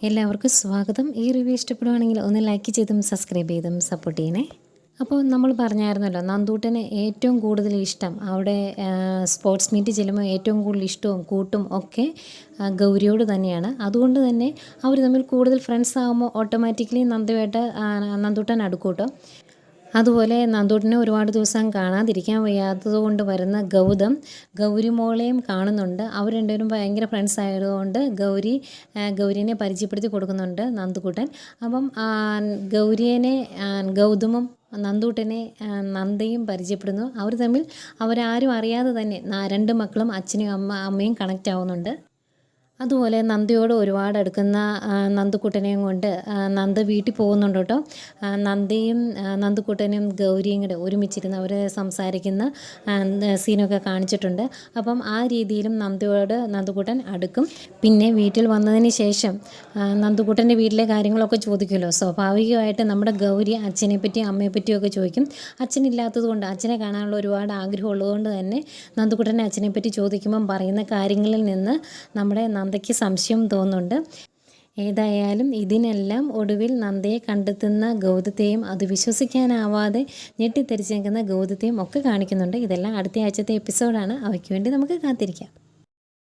എല്ലാവർക്കും സ്വാഗതം. ഈ റിവ്യൂ ഇഷ്ടപ്പെടുവാണെങ്കിൽ ഒന്ന് ലൈക്ക് ചെയ്തും സബ്സ്ക്രൈബ് ചെയ്തും സപ്പോർട്ട് ചെയ്യണേ. അപ്പോൾ നമ്മൾ പറഞ്ഞായിരുന്നല്ലോ, നന്ദൂട്ടന് ഏറ്റവും കൂടുതൽ ഇഷ്ടം അവിടെ സ്പോർട്സ് മീറ്റ് ചെല്ലുമ്പോൾ ഏറ്റവും കൂടുതൽ ഇഷ്ടവും കൂട്ടും ഒക്കെ ഗൗരിയോട് തന്നെയാണ്. അതുകൊണ്ട് തന്നെ അവർ തമ്മിൽ കൂടുതൽ ഫ്രണ്ട്സ് ആകുമ്പോൾ ഓട്ടോമാറ്റിക്കലി നന്ദൂട്ടൻ അടുക്കും കേട്ടോ. അതുപോലെ നന്ദൂട്ടനെ ഒരുപാട് ദിവസം കാണാതിരിക്കാൻ വയ്യാത്തത് കൊണ്ട് വരുന്ന ഗൗരി മോളെയും കാണുന്നുണ്ട്. അവർ രണ്ടുപേരും ഭയങ്കര ഫ്രണ്ട്സ് ആയതുകൊണ്ട് ഗൗരീനെ പരിചയപ്പെടുത്തി കൊടുക്കുന്നുണ്ട് നന്ദുകുട്ടൻ. അപ്പം ഗൗതമും നന്ദൂട്ടനെ നന്ദയും പരിചയപ്പെടുന്നു. അവർ തമ്മിൽ അവരാരും അറിയാതെ തന്നെ രണ്ട് മക്കളും അച്ഛനും അമ്മയും കണക്റ്റ് ആവുന്നുണ്ട്. അതുപോലെ നന്ദയോട് ഒരുപാട് അടുക്കുന്ന നന്ദുക്കുട്ടനെയും കൊണ്ട് നന്ദ വീട്ടിൽ പോകുന്നുണ്ട് കേട്ടോ. നന്ദയും നന്ദുക്കുട്ടനും ഗൗരിയും കൂടെ ഒരുമിച്ചിരുന്ന് അവർ സംസാരിക്കുന്ന സീനൊക്കെ കാണിച്ചിട്ടുണ്ട്. അപ്പം ആ രീതിയിലും നന്ദുക്കുട്ടൻ അടുക്കും. പിന്നെ വീട്ടിൽ വന്നതിന് ശേഷം നന്ദുക്കുട്ടൻ്റെ വീട്ടിലെ കാര്യങ്ങളൊക്കെ ചോദിക്കുമല്ലോ. സ്വാഭാവികമായിട്ട് നമ്മുടെ ഗൗരി അച്ഛനെ പറ്റിയും അമ്മയെ പറ്റിയൊക്കെ ചോദിക്കും. അച്ഛനില്ലാത്തത് കൊണ്ട്, അച്ഛനെ കാണാനുള്ള ഒരുപാട് ആഗ്രഹമുള്ളതുകൊണ്ട് തന്നെ നന്ദുക്കുട്ടനെ അച്ഛനെ പറ്റി ചോദിക്കുമ്പം പറയുന്ന കാര്യങ്ങളിൽ നിന്ന് നമ്മുടെ നന്ദയ്ക്ക് സംശയം തോന്നുന്നുണ്ട്. ഏതായാലും ഇതിനെല്ലാം ഒടുവിൽ നന്ദയെ കണ്ടെത്തുന്ന ഗൗതത്തെയും അത് വിശ്വസിക്കാനാവാതെ ഞെട്ടിത്തെറിച്ച് നിൽക്കുന്ന ഗൗതത്തെയും ഒക്കെ കാണിക്കുന്നുണ്ട്. ഇതെല്ലാം അടുത്ത ആഴ്ചത്തെ എപ്പിസോഡാണ്. അവയ്ക്ക് വേണ്ടി നമുക്ക് കാത്തിരിക്കാം.